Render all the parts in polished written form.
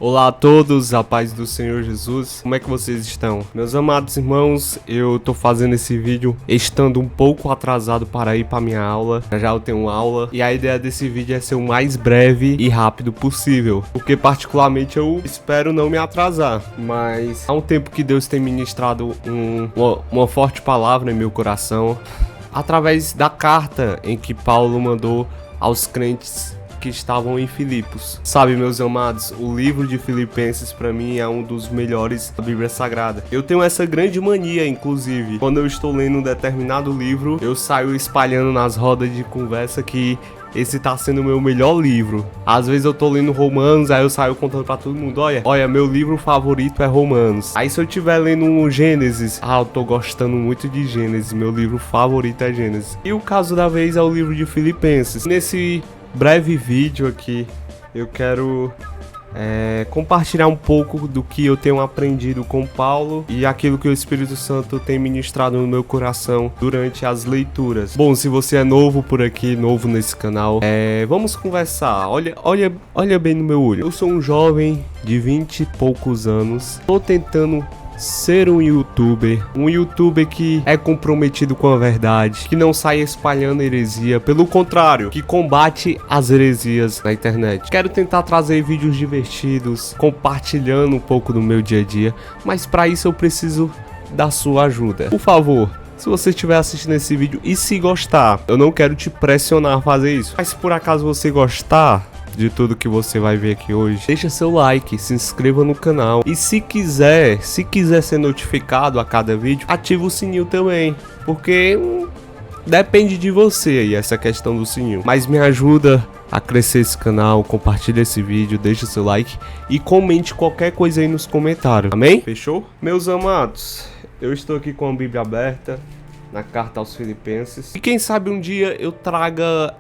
Olá a todos, a paz do Senhor Jesus, como é que vocês estão? Meus amados irmãos, eu tô fazendo esse vídeo estando um pouco atrasado para ir para minha aula, já eu tenho aula, e a ideia desse vídeo é ser o mais breve e rápido possível, porque particularmente eu espero não me atrasar, mas há um tempo que Deus tem ministrado uma forte palavra em meu coração, através da carta em que Paulo mandou aos crentes que estavam em Filipos. Sabe, meus amados, o livro de Filipenses para mim é um dos melhores da Bíblia Sagrada. Eu tenho essa grande mania, inclusive, quando eu estou lendo um determinado livro, eu saio espalhando nas rodas de conversa que esse tá sendo o meu melhor livro. Às vezes eu tô lendo Romanos, aí eu saio contando pra todo mundo, olha, meu livro favorito é Romanos. Aí se eu tiver lendo um Gênesis, eu tô gostando muito de Gênesis, meu livro favorito é Gênesis. E o caso da vez é o livro de Filipenses. Nesse breve vídeo aqui, eu quero compartilhar um pouco do que eu tenho aprendido com Paulo e aquilo que o Espírito Santo tem ministrado no meu coração durante as leituras. Bom, se você é novo por aqui, novo nesse canal, vamos conversar. Olha bem no meu olho. Eu sou um jovem de 20 e poucos anos, tô tentando ser um youtuber que é comprometido com a verdade, que não sai espalhando heresia, pelo contrário, que combate as heresias na internet. Quero tentar trazer vídeos divertidos, compartilhando um pouco do meu dia a dia, mas para isso eu preciso da sua ajuda. Por favor, se você estiver assistindo esse vídeo e se gostar, eu não quero te pressionar a fazer isso, mas se por acaso você gostar de tudo que você vai ver aqui hoje, deixa seu like, se inscreva no canal e se quiser ser notificado a cada vídeo, ativa o sininho também, porque depende de você aí essa questão do sininho, mas me ajuda a crescer esse canal, compartilha esse vídeo, deixa seu like e comente qualquer coisa aí nos comentários, amém? Fechou? Meus amados, eu estou aqui com a Bíblia aberta na carta aos Filipenses. E quem sabe um dia eu traga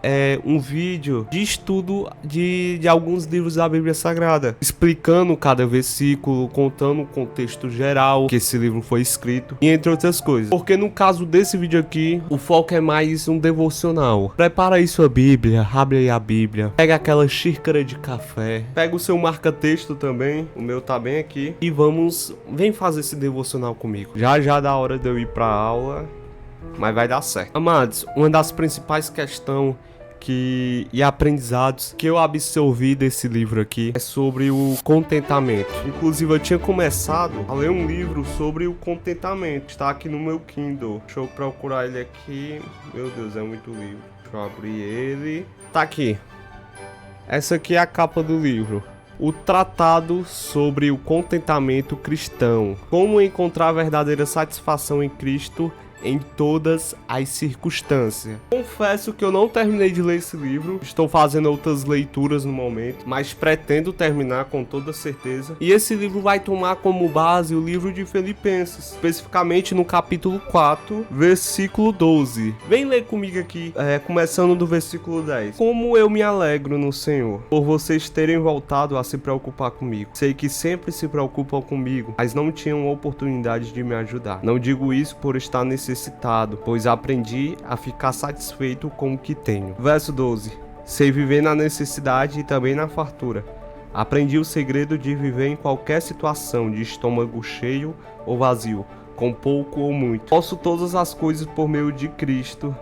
um vídeo de estudo de alguns livros da Bíblia Sagrada, explicando cada versículo, contando o contexto geral que esse livro foi escrito, e entre outras coisas. Porque no caso desse vídeo aqui, o foco é mais um devocional. Prepara aí sua Bíblia, abre aí a Bíblia, pega aquela xícara de café, pega o seu marca-texto também, o meu tá bem aqui, e vem fazer esse devocional comigo. Já dá hora de eu ir pra aula, mas vai dar certo. Amados, uma das principais questões e aprendizados que eu absorvi desse livro aqui é sobre o contentamento. Inclusive eu tinha começado a ler um livro sobre o contentamento, está aqui no meu Kindle. Deixa eu procurar ele aqui. Meu Deus, é muito livro. Deixa eu abrir ele. Tá aqui. Essa aqui é a capa do livro. O Tratado sobre o Contentamento Cristão. Como encontrar verdadeira satisfação em Cristo em todas as circunstâncias. Confesso que eu não terminei de ler esse livro, estou fazendo outras leituras no momento, mas pretendo terminar com toda certeza. E esse livro vai tomar como base o livro de Filipenses, especificamente no capítulo 4, versículo 12. Vem ler comigo aqui, começando do versículo 10. Como eu me alegro no Senhor, por vocês terem voltado a se preocupar comigo. Sei que sempre se preocupam comigo, mas não tinham oportunidade de me ajudar. Não digo isso por estar necessitado, pois aprendi a ficar satisfeito com o que tenho. Verso 12. Sei viver na necessidade e também na fartura. Aprendi o segredo de viver em qualquer situação, de estômago cheio ou vazio, com pouco ou muito. Posso todas as coisas por meio de Cristo,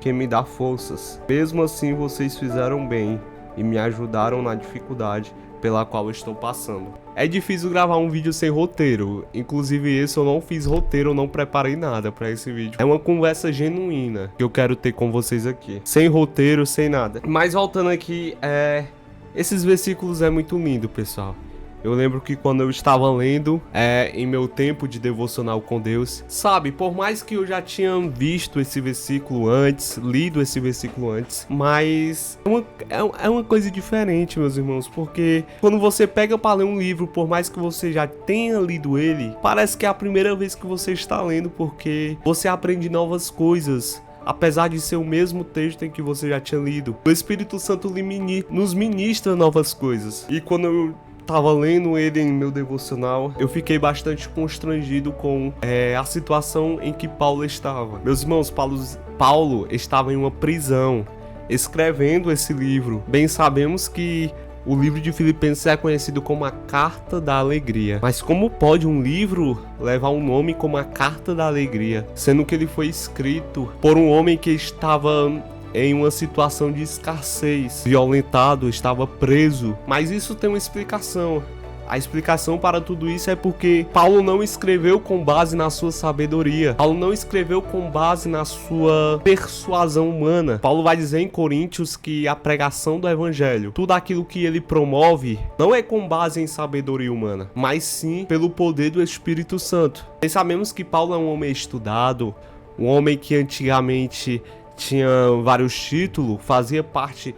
que me dá forças. Mesmo assim, vocês fizeram bem e me ajudaram na dificuldade pela qual eu estou passando. É difícil gravar um vídeo sem roteiro, inclusive esse eu não fiz roteiro, eu não preparei nada pra esse vídeo. É uma conversa genuína que eu quero ter com vocês aqui, sem roteiro, sem nada. Mas voltando aqui, esses versículos é muito lindo, pessoal. Eu lembro que quando eu estava lendo em meu tempo de devocional com Deus, sabe, por mais que eu já tinha visto esse versículo antes, lido esse versículo antes, mas é uma coisa diferente, meus irmãos, porque quando você pega para ler um livro, por mais que você já tenha lido ele, parece que é a primeira vez que você está lendo, porque você aprende novas coisas. Apesar de ser o mesmo texto em que você já tinha lido, o Espírito Santo nos ministra novas coisas. E quando eu tava lendo ele em meu devocional, eu fiquei bastante constrangido com a situação em que Paulo estava. Meus irmãos, Paulo estava em uma prisão, escrevendo esse livro. Bem sabemos que O livro de Filipenses é conhecido como a Carta da Alegria. Mas como pode um livro levar um nome como a Carta da Alegria, sendo que ele foi escrito por um homem que estava em uma situação de escassez, violentado, estava preso? Mas isso tem uma explicação. A explicação para tudo isso é porque Paulo não escreveu com base na sua sabedoria. Paulo não escreveu com base na sua persuasão humana. Paulo vai dizer em Coríntios que a pregação do evangelho, tudo aquilo que ele promove, não é com base em sabedoria humana, mas sim pelo poder do Espírito Santo. E sabemos que Paulo é um homem estudado, um homem que antigamente tinha vários títulos, fazia parte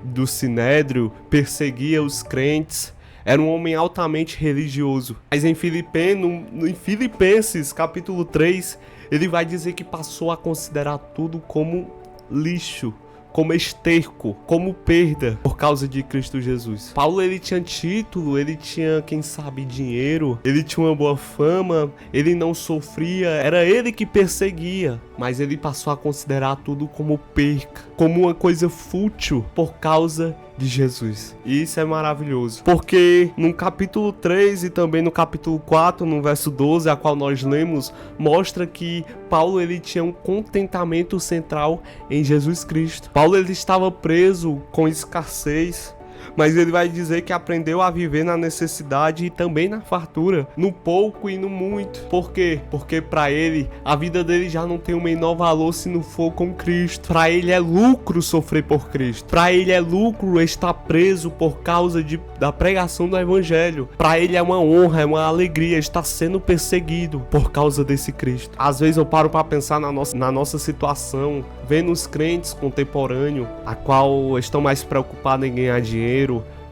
do Sinédrio, perseguia os crentes. Era um homem altamente religioso. Mas em Filipenses, capítulo 3, ele vai dizer que passou a considerar tudo como lixo, como esterco, como perda, por causa de Cristo Jesus. Paulo, ele tinha título, ele tinha, quem sabe, dinheiro, ele tinha uma boa fama, ele não sofria, era ele que perseguia, mas ele passou a considerar tudo como perca, como uma coisa fútil, por causa de Jesus. E isso é maravilhoso, porque no capítulo 3 e também no capítulo 4, no verso 12, a qual nós lemos, mostra que Paulo, ele tinha um contentamento central em Jesus Cristo. Paulo, ele estava preso com escassez, mas ele vai dizer que aprendeu a viver na necessidade e também na fartura, no pouco e no muito. Por quê? Porque para ele, a vida dele já não tem o menor valor se não for com Cristo. Para ele é lucro sofrer por Cristo. Para ele é lucro estar preso por causa da pregação do evangelho. Para ele é uma honra, é uma alegria estar sendo perseguido por causa desse Cristo. Às vezes eu paro para pensar na nossa situação, vendo os crentes contemporâneos, a qual estão mais preocupados em ganhar dinheiro,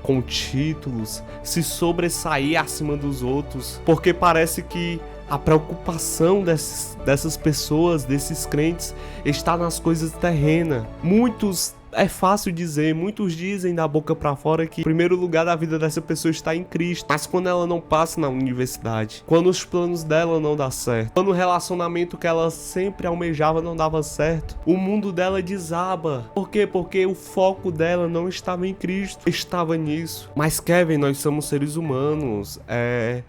com títulos, se sobressair acima dos outros, porque parece que a preocupação dessas pessoas, desses crentes, está nas coisas terrenas. Muitos, é fácil dizer, muitos dizem da boca pra fora que o primeiro lugar da vida dessa pessoa está em Cristo, mas quando ela não passa na universidade, quando os planos dela não dão certo, quando o relacionamento que ela sempre almejava não dava certo, o mundo dela desaba. Por quê? Porque o foco dela não estava em Cristo, estava nisso. Mas Kevin, nós somos seres humanos,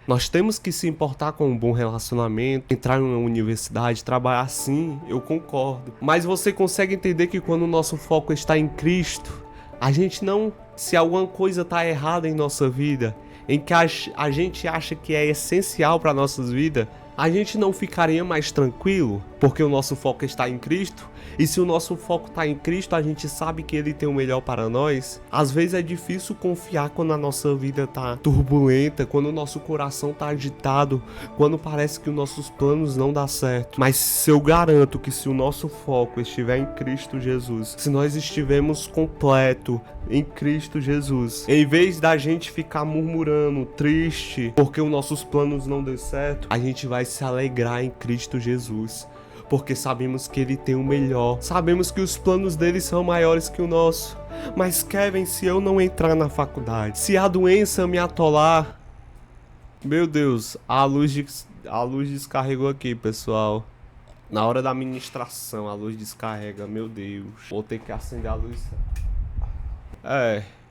nós temos que se importar com um bom relacionamento, entrar em uma universidade, trabalhar, sim, eu concordo. Mas você consegue entender que quando o nosso foco está em Cristo, a gente não, se alguma coisa está errada em nossa vida, em que a gente acha que é essencial para nossas vidas, a gente não ficaria mais tranquilo, porque o nosso foco está em Cristo. E se o nosso foco está em Cristo, a gente sabe que Ele tem o melhor para nós. Às vezes é difícil confiar quando a nossa vida está turbulenta, quando o nosso coração está agitado, quando parece que os nossos planos não dão certo. Mas eu garanto que se o nosso foco estiver em Cristo Jesus, se nós estivermos completo em Cristo Jesus, em vez da gente ficar murmurando, triste, porque os nossos planos não dão certo, a gente vai se alegrar em Cristo Jesus, porque sabemos que Ele tem o melhor, sabemos que os planos dele são maiores que o nosso. Mas Kevin, se eu não entrar na faculdade, se a doença me atolar, meu Deus, a luz descarregou aqui, pessoal. Na hora da ministração, a luz descarrega, meu Deus. Vou ter que acender a luz.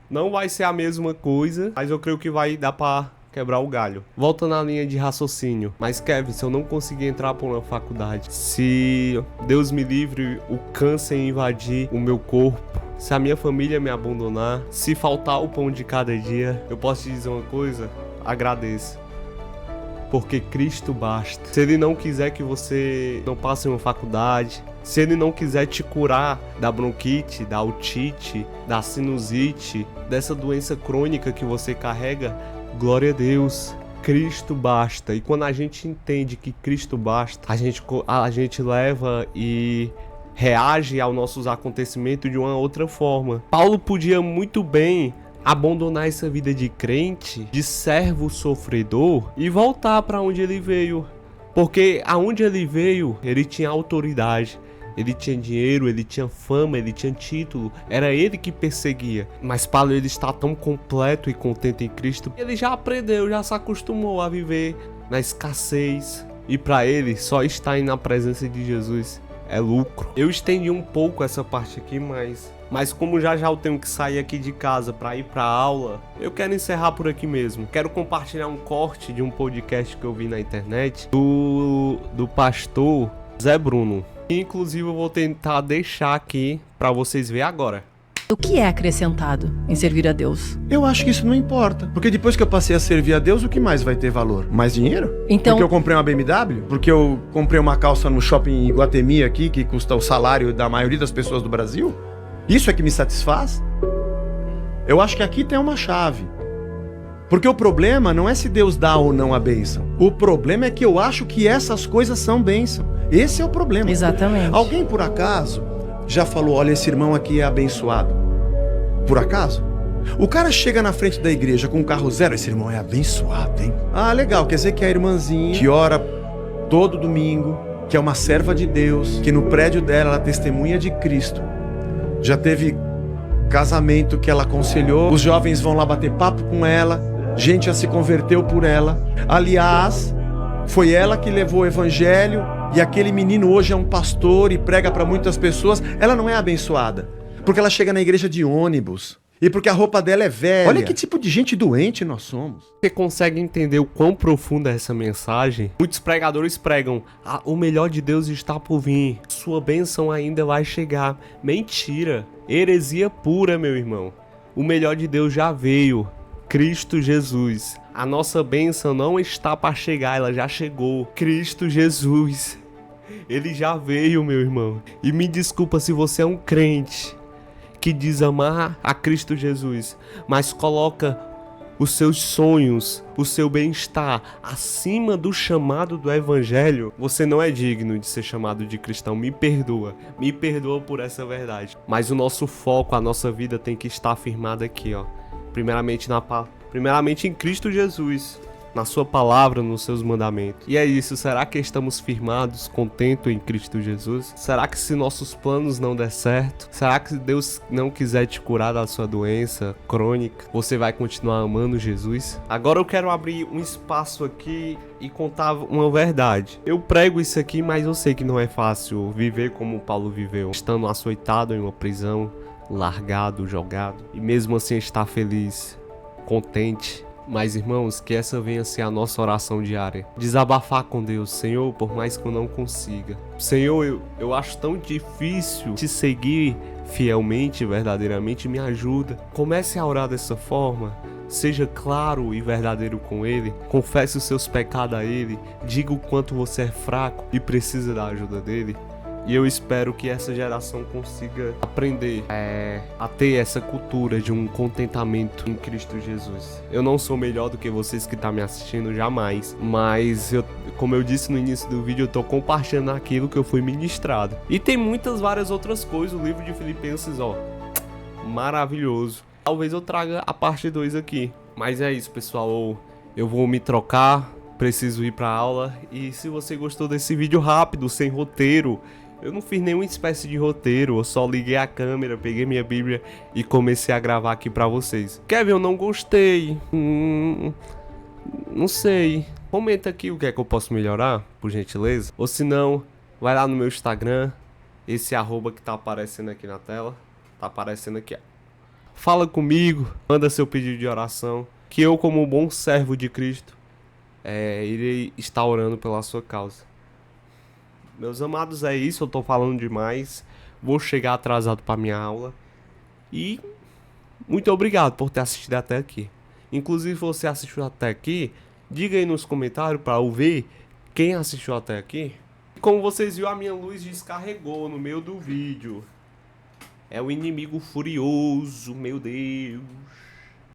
Não vai ser a mesma coisa, mas eu creio que vai dar pra quebrar o galho. Volta na linha de raciocínio. Mas Kevin, se eu não conseguir entrar por uma faculdade, se Deus me livre, o câncer invadir o meu corpo, se a minha família me abandonar, se faltar o pão de cada dia, eu posso te dizer uma coisa? Agradeça. Porque Cristo basta. Se Ele não quiser que você não passe em uma faculdade, se Ele não quiser te curar da bronquite, da otite, da sinusite, dessa doença crônica que você carrega, glória a Deus, Cristo basta. E quando a gente entende que Cristo basta, a gente leva e reage aos nossos acontecimentos de uma outra forma. Paulo podia muito bem abandonar essa vida de crente, de servo sofredor, e voltar para onde ele veio. Porque aonde ele veio, ele tinha autoridade. Ele tinha dinheiro, ele tinha fama, ele tinha título, era ele que perseguia. Mas Paulo, ele está tão completo e contente em Cristo, ele já aprendeu, já se acostumou a viver na escassez. E para ele, só estar na presença de Jesus é lucro. Eu estendi um pouco essa parte aqui, mas Mas como já eu tenho que sair aqui de casa para ir para aula, eu quero encerrar por aqui mesmo. Quero compartilhar um corte de um podcast que eu vi na internet do pastor Zé Bruno. Inclusive eu vou tentar deixar aqui para vocês verem agora. O que é acrescentado em servir a Deus? Eu acho que isso não importa. Porque depois que eu passei a servir a Deus, o que mais vai ter valor? Mais dinheiro? Então... Porque eu comprei uma BMW? Porque eu comprei uma calça no shopping Iguatemi aqui, que custa o salário da maioria das pessoas do Brasil? Isso é que me satisfaz? Eu acho que aqui tem uma chave. Porque o problema não é se Deus dá ou não a bênção. O problema é que eu acho que essas coisas são bênção. Esse é o problema. Exatamente. Alguém, por acaso, já falou, olha, esse irmão aqui é abençoado? Por acaso? O cara chega na frente da igreja com um carro zero, esse irmão é abençoado, hein? Ah, legal, quer dizer que a irmãzinha que ora todo domingo, que é uma serva de Deus, que no prédio dela ela testemunha de Cristo, já teve casamento que ela aconselhou, os jovens vão lá bater papo com ela, gente já se converteu por ela. Aliás, foi ela que levou o evangelho e aquele menino hoje é um pastor e prega para muitas pessoas. Ela não é abençoada porque ela chega na igreja de ônibus e porque a roupa dela é velha. Olha que tipo de gente doente nós somos. Você consegue entender o quão profunda é essa mensagem? Muitos pregadores pregam, o melhor de Deus está por vir, sua bênção ainda vai chegar. Mentira, heresia pura, meu irmão. O melhor de Deus já veio, Cristo Jesus. A nossa bênção não está para chegar, ela já chegou. Cristo Jesus, ele já veio, meu irmão. E me desculpa se você é um crente que diz amar a Cristo Jesus, mas coloca os seus sonhos, o seu bem-estar acima do chamado do evangelho. Você não é digno de ser chamado de cristão. Me perdoa por essa verdade. Mas o nosso foco, a nossa vida tem que estar firmada aqui, ó. Primeiramente em Cristo Jesus, na sua palavra, nos seus mandamentos. E é isso, será que estamos firmados, contentos em Cristo Jesus? Será que se nossos planos não der certo, será que se Deus não quiser te curar da sua doença crônica, você vai continuar amando Jesus? Agora eu quero abrir um espaço aqui e contar uma verdade. Eu prego isso aqui, mas eu sei que não é fácil viver como Paulo viveu, estando açoitado em uma prisão, largado, jogado, e mesmo assim estar feliz, contente. Mas, irmãos, que essa venha ser a nossa oração diária. Desabafar com Deus. Senhor, por mais que eu não consiga. Senhor, eu acho tão difícil te seguir fielmente, verdadeiramente. Me ajuda. Comece a orar dessa forma. Seja claro e verdadeiro com Ele. Confesse os seus pecados a Ele. Diga o quanto você é fraco e precisa da ajuda dEle. E eu espero que essa geração consiga aprender a ter essa cultura de um contentamento em Cristo Jesus. Eu não sou melhor do que vocês que estão me assistindo, jamais. Mas, como eu disse no início do vídeo, eu estou compartilhando aquilo que eu fui ministrado. E tem várias outras coisas. O livro de Filipenses, ó, maravilhoso. Talvez eu traga a parte 2 aqui. Mas é isso, pessoal. Eu vou me trocar, preciso ir para aula. E se você gostou desse vídeo rápido, sem roteiro... Eu não fiz nenhuma espécie de roteiro, eu só liguei a câmera, peguei minha Bíblia e comecei a gravar aqui pra vocês. Kevin, eu não gostei. Não sei. Comenta aqui o que é que eu posso melhorar, por gentileza. Ou se não, vai lá no meu Instagram, esse @ que tá aparecendo aqui na tela. Tá aparecendo aqui, ó. Fala comigo, manda seu pedido de oração, que eu, como um bom servo de Cristo, irei estar orando pela sua causa. Meus amados, é isso, eu tô falando demais. Vou chegar atrasado pra minha aula. E muito obrigado por ter assistido até aqui. Inclusive, se você assistiu até aqui, diga aí nos comentários pra eu ver quem assistiu até aqui. Como vocês viram, a minha luz descarregou no meio do vídeo. É o inimigo furioso, meu Deus.